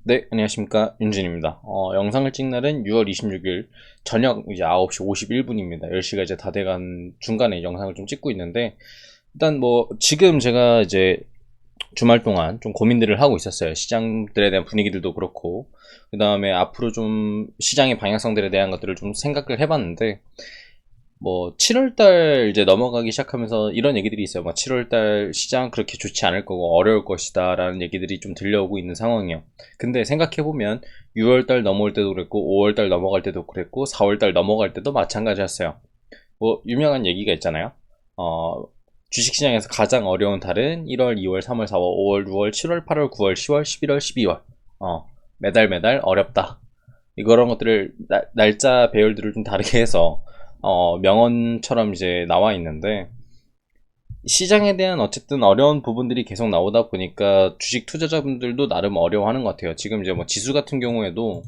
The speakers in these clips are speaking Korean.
네, 안녕하십니까. 윤진입니다. 영상을 찍는 날은 6월 26일 저녁 이제 9시 51분입니다. 10시가 이제 다 돼간 중간에 영상을 좀 찍고 있는데, 일단 뭐, 지금 제가 이제 주말 동안 좀 고민들을 하고 있었어요. 시장들에 대한 분위기들도 그렇고, 그 다음에 앞으로 좀 시장의 방향성들에 대한 것들을 좀 생각을 해봤는데, 뭐 7월달 이제 넘어가기 시작하면서 이런 얘기들이 있어요. 뭐 7월달 시장 그렇게 좋지 않을 거고 어려울 것이다 라는 얘기들이 좀 들려오고 있는 상황이에요. 근데 생각해보면 6월달 넘어올 때도 그랬고 5월달 넘어갈 때도 그랬고 4월달 넘어갈 때도 마찬가지였어요. 뭐 유명한 얘기가 있잖아요. 어, 주식시장에서 가장 어려운 달은 1월, 2월, 3월, 4월, 5월, 6월, 7월, 8월, 9월, 10월, 11월, 12월. 매달 매달 어렵다. 이런 것들을 날짜 배열들을 좀 다르게 해서 명언처럼 이제 나와 있는데, 시장에 대한 어쨌든 어려운 부분들이 계속 나오다 보니까 주식 투자자분들도 나름 어려워하는 것 같아요. 지금 이제 뭐 지수 같은 경우에도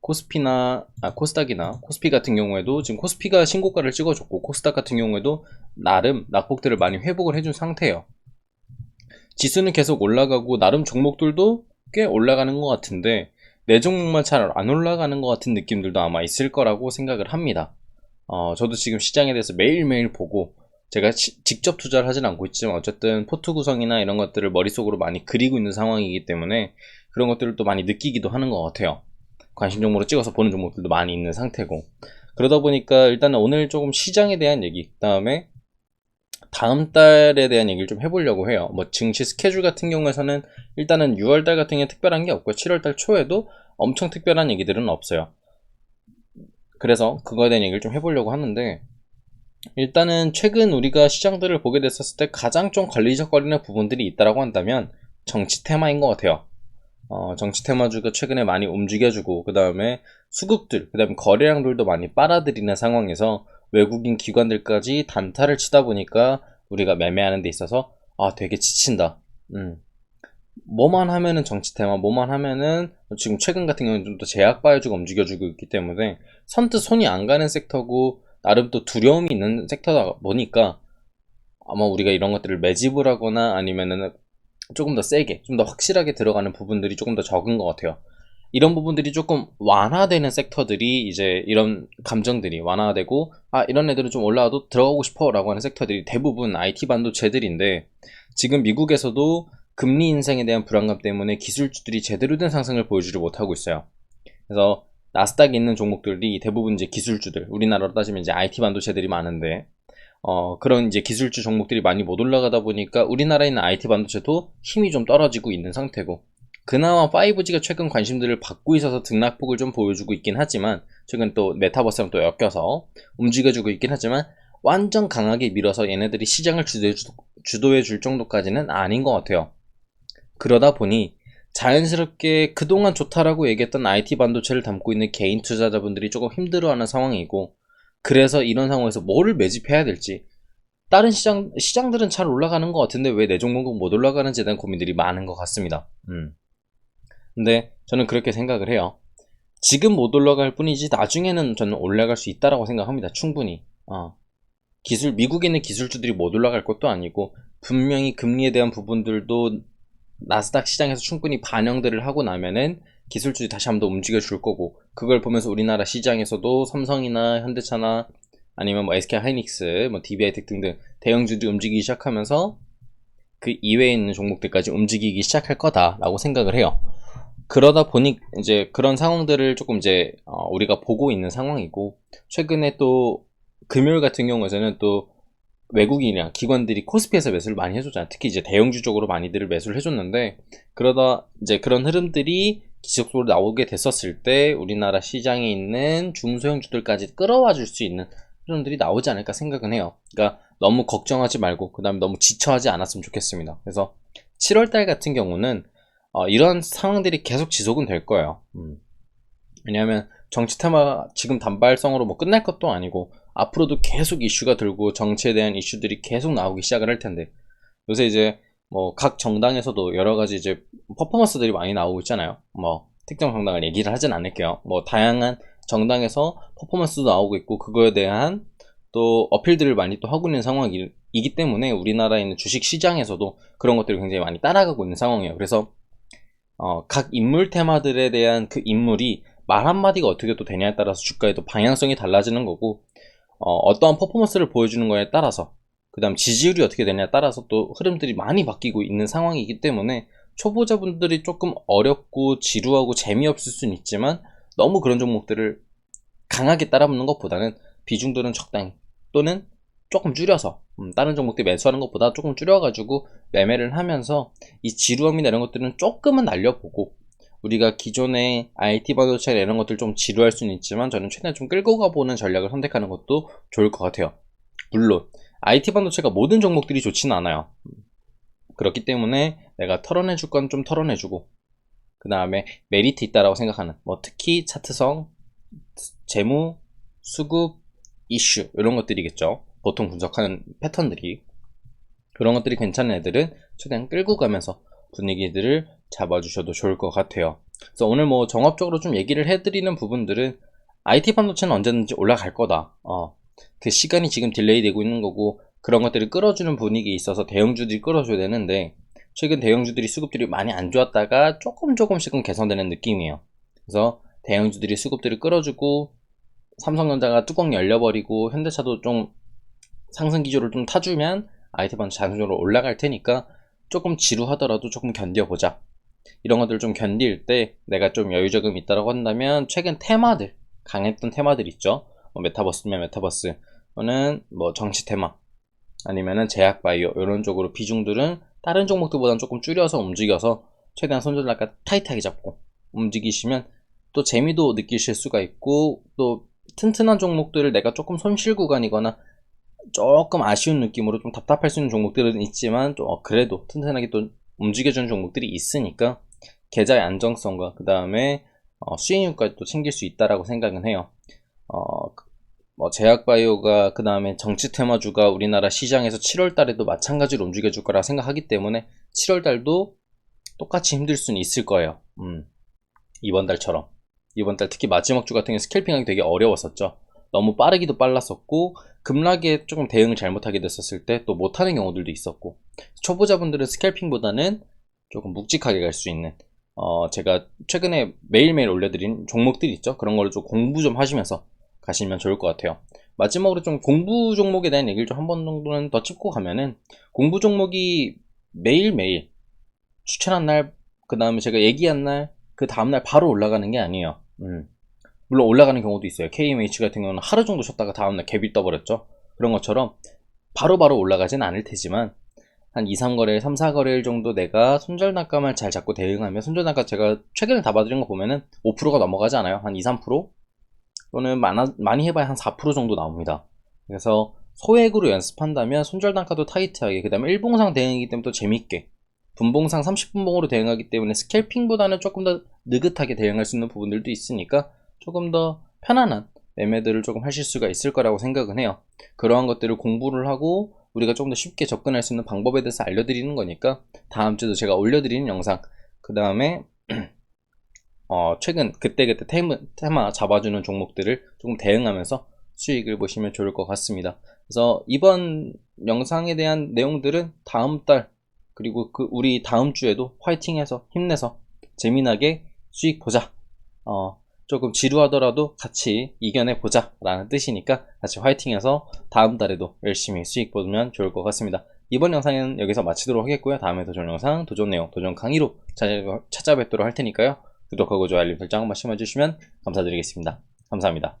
코스닥이나 코스피 같은 경우에도 지금 코스피가 신고가를 찍어줬고 코스닥 같은 경우에도 나름 낙폭들을 많이 회복을 해준 상태예요. 지수는 계속 올라가고 나름 종목들도 꽤 올라가는 것 같은데 내 종목만 잘 안 올라가는 것 같은 느낌들도 아마 있을 거라고 생각을 합니다. 저도 지금 시장에 대해서 매일매일 보고 제가 직접 투자를 하진 않고 있지만 어쨌든 포트 구성이나 이런 것들을 머릿속으로 많이 그리고 있는 상황이기 때문에 그런 것들을 또 많이 느끼기도 하는 것 같아요. 관심 종목으로 찍어서 보는 종목들도 많이 있는 상태고, 그러다 보니까 일단은 오늘 조금 시장에 대한 얘기, 그 다음에 다음 달에 대한 얘기를 좀 해보려고 해요. 뭐 증시 스케줄 같은 경우에서는 일단은 6월달 같은 게 특별한 게 없고 7월달 초에도 엄청 특별한 얘기들은 없어요. 그래서 그거에 대한 얘기를 좀 해보려고 하는데, 일단은 최근 우리가 시장들을 보게 됐었을 때 가장 좀 걸리적거리는 부분들이 있다라고 한다면 정치 테마인 것 같아요. 정치 테마주가 최근에 많이 움직여주고, 그 다음에 수급들, 그 다음에 거래량들도 많이 빨아들이는 상황에서 외국인 기관들까지 단타를 치다 보니까 우리가 매매하는 데 있어서 되게 지친다. 뭐만 하면은 정치 테마, 뭐만 하면은 지금 최근 같은 경우는 좀 더 제약 바이오주가 움직여주고 있기 때문에 선뜻 손이 안 가는 섹터고 나름 또 두려움이 있는 섹터다 보니까 아마 우리가 이런 것들을 매집을 하거나 아니면은 조금 더 세게, 좀 더 확실하게 들어가는 부분들이 조금 더 적은 것 같아요. 이런 부분들이 조금 완화되는 섹터들이 이제 이런 감정들이 완화되고 이런 애들은 좀 올라와도 들어가고 싶어 라고 하는 섹터들이 대부분 IT 반도체들인데, 지금 미국에서도 금리 인상에 대한 불안감 때문에 기술주들이 제대로 된 상승을 보여주지 못하고 있어요. 그래서 나스닥에 있는 종목들이 대부분 이제 기술주들, 우리나라로 따지면 이제 IT 반도체들이 많은데 그런 이제 기술주 종목들이 많이 못 올라가다 보니까 우리나라에 있는 IT 반도체도 힘이 좀 떨어지고 있는 상태고, 그나마 5G가 최근 관심들을 받고 있어서 등락폭을 좀 보여주고 있긴 하지만, 최근 또 메타버스랑 또 엮여서 움직여주고 있긴 하지만 완전 강하게 밀어서 얘네들이 시장을 주도해 줄 정도까지는 아닌 것 같아요. 그러다 보니 자연스럽게 그동안 좋다라고 얘기했던 IT 반도체를 담고 있는 개인 투자자분들이 조금 힘들어하는 상황이고, 그래서 이런 상황에서 뭐를 매집해야 될지, 다른 시장들은 잘 올라가는 것 같은데 왜 내 종목은 못 올라가는지에 대한 고민들이 많은 것 같습니다. 근데 저는 그렇게 생각을 해요. 지금 못 올라갈 뿐이지 나중에는 저는 올라갈 수 있다라고 생각합니다. 충분히. 미국에 있는 기술주들이 못 올라갈 것도 아니고 분명히 금리에 대한 부분들도 나스닥 시장에서 충분히 반영들을 하고 나면은 기술주들이 다시 한번 더 움직여 줄 거고, 그걸 보면서 우리나라 시장에서도 삼성이나 현대차나 아니면 뭐 SK 하이닉스, 뭐 DB하이텍 등등 대형주들이 움직이기 시작하면서 그 이외에 있는 종목들까지 움직이기 시작할 거다라고 생각을 해요. 그러다 보니 이제 그런 상황들을 조금 이제 우리가 보고 있는 상황이고, 최근에 또 금요일 같은 경우에는 또 외국인이나 기관들이 코스피에서 매수를 많이 해줬잖아요. 특히 이제 대형주 쪽으로 많이들 매수를 해줬는데, 그러다 이제 그런 흐름들이 지속적으로 나오게 됐었을 때 우리나라 시장에 있는 중소형주들까지 끌어와 줄 수 있는 흐름들이 나오지 않을까 생각은 해요. 그러니까 너무 걱정하지 말고 그 다음에 너무 지쳐하지 않았으면 좋겠습니다. 그래서 7월달 같은 경우는 이런 상황들이 계속 지속은 될 거예요. 왜냐하면 정치 테마 지금 단발성으로 뭐 끝날 것도 아니고 앞으로도 계속 이슈가 들고 정치에 대한 이슈들이 계속 나오기 시작을 할 텐데, 요새 이제 뭐 각 정당에서도 여러 가지 이제 퍼포먼스들이 많이 나오고 있잖아요. 뭐 특정 정당을 얘기를 하진 않을게요. 뭐 다양한 정당에서 퍼포먼스도 나오고 있고 그거에 대한 또 어필들을 많이 또 하고 있는 상황이기 때문에 우리나라에 있는 주식 시장에서도 그런 것들이 굉장히 많이 따라가고 있는 상황이에요. 그래서 각 인물 테마들에 대한 그 인물이 말 한마디가 어떻게 또 되냐에 따라서 주가의 또 방향성이 달라지는 거고, 어떠한 퍼포먼스를 보여주는 거에 따라서, 그 다음 지지율이 어떻게 되냐에 따라서 또 흐름들이 많이 바뀌고 있는 상황이기 때문에 초보자분들이 조금 어렵고 지루하고 재미없을 수는 있지만, 너무 그런 종목들을 강하게 따라붙는 것보다는 비중들은 적당히 또는 조금 줄여서 다른 종목들 매수하는 것보다 조금 줄여가지고 매매를 하면서 이 지루함이나 이런 것들은 조금은 날려보고, 우리가 기존의 IT 반도체나 이런 것들 좀 지루할 수는 있지만 저는 최대한 좀 끌고 가보는 전략을 선택하는 것도 좋을 것 같아요. 물론 IT 반도체가 모든 종목들이 좋지는 않아요. 그렇기 때문에 내가 털어내줄 건 좀 털어내주고, 그 다음에 메리트 있다라고 생각하는 특히 차트성, 재무, 수급, 이슈 이런 것들이겠죠. 보통 분석하는 패턴들이, 그런 것들이 괜찮은 애들은 최대한 끌고 가면서 분위기들을 잡아주셔도 좋을 것 같아요. 그래서 오늘 종합적으로 좀 얘기를 해드리는 부분들은, IT 반도체는 언제든지 올라갈 거다. 그 시간이 지금 딜레이 되고 있는 거고, 그런 것들을 끌어주는 분위기에 있어서 대형주들이 끌어줘야 되는데, 최근 대형주들이 수급들이 많이 안 좋았다가 조금씩은 개선되는 느낌이에요. 그래서 대형주들이 수급들을 끌어주고, 삼성전자가 뚜껑 열려버리고 현대차도 좀 상승 기조를 좀 타주면 IT 반도체 자동적으로 올라갈 테니까 조금 지루하더라도 조금 견뎌보자. 이런 것들 좀 견딜 때 내가 좀 여유 자금이 있다고 한다면, 최근 테마들, 강했던 테마들 있죠. 메타버스면 메타버스, 또는 정치 테마, 아니면은 제약 바이오 이런 쪽으로 비중들은 다른 종목들보다는 조금 줄여서 움직여서 최대한 손절날까 타이트하게 잡고 움직이시면 또 재미도 느끼실 수가 있고, 또 튼튼한 종목들을 내가 조금 손실 구간이거나 조금 아쉬운 느낌으로 좀 답답할 수 있는 종목들은 있지만 그래도 튼튼하게 또 움직여주는 종목들이 있으니까 계좌의 안정성과 그 다음에 수익률까지 또 챙길 수 있다라고 생각은 해요. 제약바이오가 그 다음에 정치 테마주가 우리나라 시장에서 7월 달에도 마찬가지로 움직여줄 거라 생각하기 때문에 7월 달도 똑같이 힘들 수는 있을 거예요. 이번 달처럼. 이번 달 특히 마지막 주 같은 경우 스캘핑하기 되게 어려웠었죠. 너무 빠르기도 빨랐었고, 급락에 조금 대응을 잘못하게 됐었을 때 또 못하는 경우들도 있었고, 초보자분들은 스캘핑보다는 조금 묵직하게 갈 수 있는, 제가 최근에 매일매일 올려드린 종목들이 있죠. 그런 거를 좀 공부 좀 하시면서 가시면 좋을 것 같아요. 마지막으로 좀 공부 종목에 대한 얘기를 좀 한 번 정도는 더 짚고 가면은, 공부 종목이 매일매일 추천한 날, 그 다음에 제가 얘기한 날, 그 다음날 바로 올라가는 게 아니에요. 물론 올라가는 경우도 있어요. KMH 같은 경우는 하루 정도 쉬었다가 다음날 갭이 떠버렸죠. 그런 것처럼 바로바로 올라가진 않을 테지만, 한 2, 3거래일, 3, 4거래일 정도 내가 손절단가만 잘 잡고 대응하면, 손절단가 제가 최근에 다 봐드린 거 보면은 5%가 넘어가지 않아요. 한 2, 3%? 또는 많이 해봐야 한 4% 정도 나옵니다. 그래서 소액으로 연습한다면 손절단가도 타이트하게, 그 다음에 일봉상 대응이기 때문에 또 재밌게, 분봉상 30분봉으로 대응하기 때문에 스캘핑보다는 조금 더 느긋하게 대응할 수 있는 부분들도 있으니까 조금 더 편안한 매매들을 조금 하실 수가 있을 거라고 생각은 해요. 그러한 것들을 공부를 하고 우리가 조금 더 쉽게 접근할 수 있는 방법에 대해서 알려드리는 거니까, 다음 주도 제가 올려드리는 영상, 그 다음에 최근 그때그때 테마 잡아주는 종목들을 조금 대응하면서 수익을 보시면 좋을 것 같습니다. 그래서 이번 영상에 대한 내용들은 다음 달, 그리고 우리 다음 주에도 화이팅해서 힘내서 재미나게 수익 보자. 조금 지루하더라도 같이 이겨내 보자 라는 뜻이니까 같이 화이팅해서 다음 달에도 열심히 수익 보면 좋을 것 같습니다. 이번 영상은 여기서 마치도록 하겠고요. 다음에 더 좋은 영상, 도전 내용, 도전 강의로 찾아뵙도록 할 테니까요. 구독하고 좋아요, 알림 설정 한번 심어주시면 감사드리겠습니다. 감사합니다.